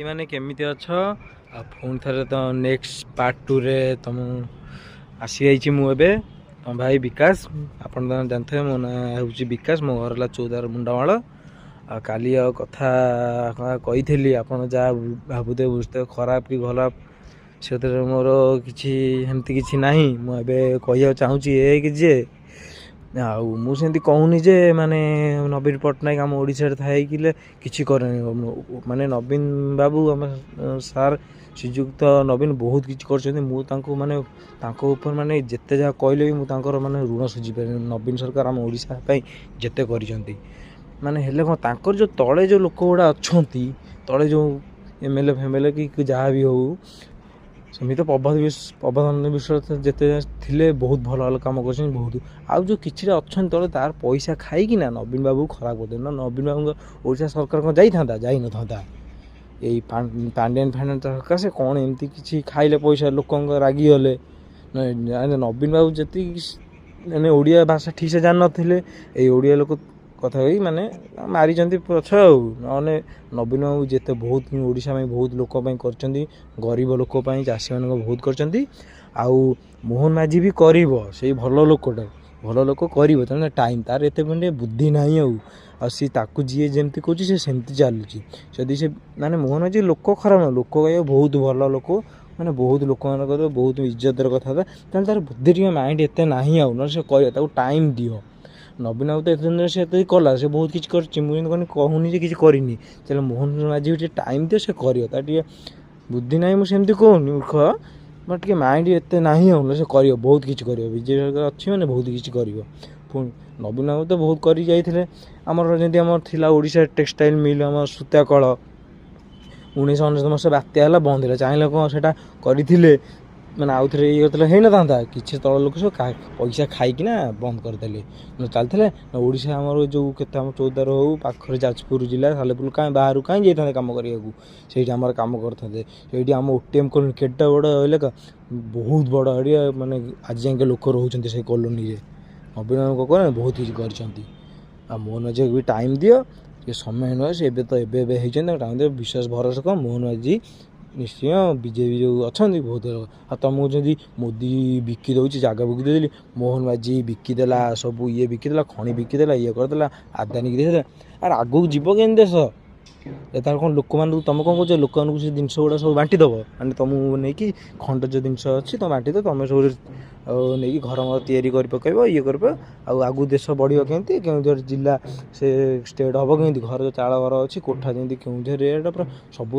ମାନେ କେମିତି ଅଛ? ଆଉ ପୁଣି ଥରେ ତ ନେକ୍ସଟ ପାର୍ଟ 2 ରେ ତମ ଆସିଯାଇଛି। ମୁଁ ଏବେ ତମ ଭାଇ ବିକାଶ। ଆପଣ ତ ଜାଣିଥିବେ ମୋ ନାଁ ହେଉଛି ବିକାଶ, ମୋ ଘର ହେଲା ଚୌଦାର ମୁଣ୍ଡମାଳ। ଆଉ କାଲି ଆଉ କଥା କହିଥିଲି, ଆପଣ ଯାହା ଭାବୁଥିବେ ବୁଝୁଥିବେ ଖରାପ କି ଭଲ ସେଥିରେ ମୋର କିଛି ସେମିତି କିଛି ନାହିଁ। ମୁଁ ଏବେ କହିବାକୁ ଚାହୁଁଛି କି ଯେ ଆଉ ମୁଁ ସେମିତି କହୁନି ଯେ ମାନେ ନବୀନ ପଟ୍ଟନାୟକ ଆମ ଓଡ଼ିଶାରେ ଥାଇକିଲେ କିଛି କରେନି। ମାନେ ନବୀନ ବାବୁ ଆମ ସାର୍ ଶ୍ରୀଯୁକ୍ତ ନବୀନ ବହୁତ କିଛି କରିଛନ୍ତି। ମୁଁ ତାଙ୍କୁ ମାନେ ତାଙ୍କ ଉପରେ ମାନେ ଯେତେ ଯାହା କହିଲେ ବି ମୁଁ ତାଙ୍କର ମାନେ ଋଣ ସୁଝିପାରିନି। ନବୀନ ସରକାର ଆମ ଓଡ଼ିଶା ପାଇଁ ଯେତେ କରିଛନ୍ତି ମାନେ ହେଲେ କ'ଣ ତାଙ୍କର ଯେଉଁ ତଳେ ଯେଉଁ ଲୋକ ଗୁଡ଼ା ଅଛନ୍ତି, ତଳେ ଯେଉଁ MLA ଫେମେଲେ କି ଯାହା ବି ହଉ, ସେମିତି ପ୍ରବନ୍ଧନ ବିଷୟରେ ଯେତେ ଥିଲେ ବହୁତ ଭଲ ଭଲ କାମ କରିଛନ୍ତି ବହୁତ। ଆଉ ଯେଉଁ କିଛିଟା ଅଛନ୍ତି ତଳେ ତାର ପଇସା ଖାଇକିନା ନବୀନ ବାବୁ ଖରାପ କରିଦେଲେ। ନବୀନ ବାବୁଙ୍କ ଓଡ଼ିଶା ସରକାର କ'ଣ ଯାଇଥାନ୍ତା? ଯାଇନଥାନ୍ତା। ଏଇ ପାଣ୍ଡିଆନ ସରକାର ସେ କ'ଣ ଏମିତି କିଛି ଖାଇଲେ ପଇସା, ଲୋକଙ୍କ ରାଗିଗଲେ। ନବୀନ ବାବୁ ଯେତିକି ମାନେ ଓଡ଼ିଆ ଭାଷା ଠିକ୍ସେ ଜାଣିନଥିଲେ, ଏଇ ଓଡ଼ିଆ ଲୋକ କଥା ହେଇ ମାନେ ମାରିଛନ୍ତି ପଛ। ଆଉ ନହେଲେ ନବୀନ ବାବୁ ଯେତେ ବହୁତ ଓଡ଼ିଶା ପାଇଁ ବହୁତ ଲୋକ ପାଇଁ କରିଛନ୍ତି, ଗରିବ ଲୋକ ପାଇଁ, ଚାଷୀମାନଙ୍କ ବହୁତ କରିଛନ୍ତି। ଆଉ ମୋହନ ମାଝୀ ବି କରିବ, ସେଇ ଭଲ ଲୋକଟା, ଭଲ ଲୋକ କରିବ, ତେଣୁ ଟାଇମ୍ ତାର ଏତେ ମାନେ ବୁଦ୍ଧି ନାହିଁ। ଆଉ ସିଏ ତାକୁ ଯିଏ ଯେମିତି କହୁଛି ସେ ସେମିତି ଚାଲୁଛି। ଯଦି ସେ ମାନେ ମୋହନ ମାଝୀ ଲୋକ ଖରାପ ନୁହଁ, ଲୋକ କହିବ ବହୁତ ଭଲ ଲୋକ, ମାନେ ବହୁତ ଲୋକମାନଙ୍କର ବହୁତ ଇଜ୍ଜତର କଥାବାର୍ତ୍ତା, ତାହେଲେ ତାର ବୁଦ୍ଧି ଟିକେ ମାଇଣ୍ଡ ଏତେ ନାହିଁ। ଆଉ ନହେଲେ ସେ କହିବ, ତାକୁ ଟାଇମ୍ ଦିଅ। ନବୀନ ବାବୁ ତ ଏତେ ଦିନରେ ସେ ଏତେ କଲା, ସେ ବହୁତ କିଛି କରିଛି। ମୁଁ କିନ୍ତୁ କହୁନି ଯେ କିଛି କରିନି, ତାହେଲେ ମୋହନ ମାଝୀ ଟିକେ ଟାଇମ୍ ଦିଅ, ସେ କରିବ। ତାର ଟିକେ ବୁଦ୍ଧି ନାହିଁ, ମୁଁ ସେମିତି କହୁନି ମୂର୍ଖ, ବଟ୍ ଟିକେ ମାଇଣ୍ଡ ଏତେ ନାହିଁ। ଆଉ ସେ କରିବ, ବହୁତ କିଛି କରିବ। ବିଜେପି ସରକାର ଅଛି ମାନେ ବହୁତ କିଛି କରିବ। ପୁଣି ନବୀନ ବାବୁ ତ ବହୁତ କରି ଯାଇଥିଲେ। ଆମର ଯେମିତି ଆମର ଥିଲା ଓଡ଼ିଶା ଟେକ୍ସଟାଇଲ ମିଲ୍, ଆମର ସୂତା କଳ 1999 ମସିହା ବାତ୍ୟା ହେଲା, ବନ୍ଦ ହେଲା। ଚାହିଁଲେ କ'ଣ ସେଇଟା କରିଥିଲେ ମାନେ ଆଉ ଥରେ ଇଏ କରିଥିଲେ ହେଇନଥାନ୍ତା? କିଛି ତଳ ଲୋକ ସବୁ ପଇସା ଖାଇକିନା ବନ୍ଦ କରିଦେଲେ। ଚାଲିଥିଲେ ଓଡ଼ିଶା ଆମର ଯେଉଁ କେତେ ଆମ ଚୌଦାର ହଉ, ପାଖରେ ଯାଜପୁର ଜିଲ୍ଲା ସାଲେପୁର, କାହିଁ ବାହାରକୁ କାହିଁ ଯାଇଥାନ୍ତେ କାମ କରିବାକୁ? ସେଇଠି ଆମର କାମ କରିଥାନ୍ତେ। ସେଇଠି ଆମ OTM କଲୋନୀ କେତେ ବଡ଼ ଏଲାକା, ବହୁତ ବଡ଼ ଏରିଆ, ମାନେ ଆଜି ଯାଏଁ ଲୋକ ରହୁଛନ୍ତି ସେଇ କଲୋନୀରେ। ନବୀନ ବାବୁ କ'ଣ ବହୁତ କିଛି କରିଛନ୍ତି। ଆଉ ମୋହନ ମାଝୀକୁ ବି ଟାଇମ୍ ଦିଅ, ଟିକେ ସମୟ ନୁହେଁ, ସେ ଏବେ ହେଇଛନ୍ତି, ଟାଇମ୍ ଦିଅ। ବିଶ୍ୱାସ ଭରସା କର, ମୋହନ ମାଝୀ ନିଶ୍ଚୟ ବିଜେପି ଯେଉଁ ଅଛନ୍ତି ବହୁତ। ଆଉ ତୁମକୁ ଯଦି ମୋଦି ବିକି ଦେଉଛି, ଜାଗା ବିକି ଦେଉଛି, ମୋହନ ମାଝୀ ବିକିଦେଲା, ସବୁ ଇଏ ବିକିଦେଲା, ଖଣି ବିକିଦେଲା, ଇଏ କରିଦେଲା, ଆଦାନୀକି ଦେଇଦେଲା, ଆରେ ଆଗକୁ ଯିବ କେମିତି ଦେଶ? ତାର କ'ଣ ଲୋକମାନଙ୍କୁ ତୁମେ କ'ଣ କହୁଛ? ଲୋକମାନଙ୍କୁ ସେ ଜିନିଷ ଗୁଡ଼ା ସବୁ ବାଣ୍ଟି ଦେବ, ମାନେ ତୁମକୁ ନେଇକି ଖଣ୍ଡ ଯେଉଁ ଜିନିଷ ଅଛି ତୁମେ ବାଣ୍ଟି ଦେବ, ତୁମେ ସବୁ ନେଇକି ଘର ତିଆରି କରି ପକାଇବ, ଇଏ କରିବ। ଆଉ ଆଗକୁ ଦେଶ ବଢ଼ିବ କେମିତି? କେଉଁଝର ଜିଲ୍ଲା ସେ ଷ୍ଟେଟ୍ ହେବ କେମିତି? ଘର ଚାଳ ଘର ଅଛି, କୋଠା ଯେମିତି କେଉଁଝର ଏରିଆଟା ପୁରା ସବୁ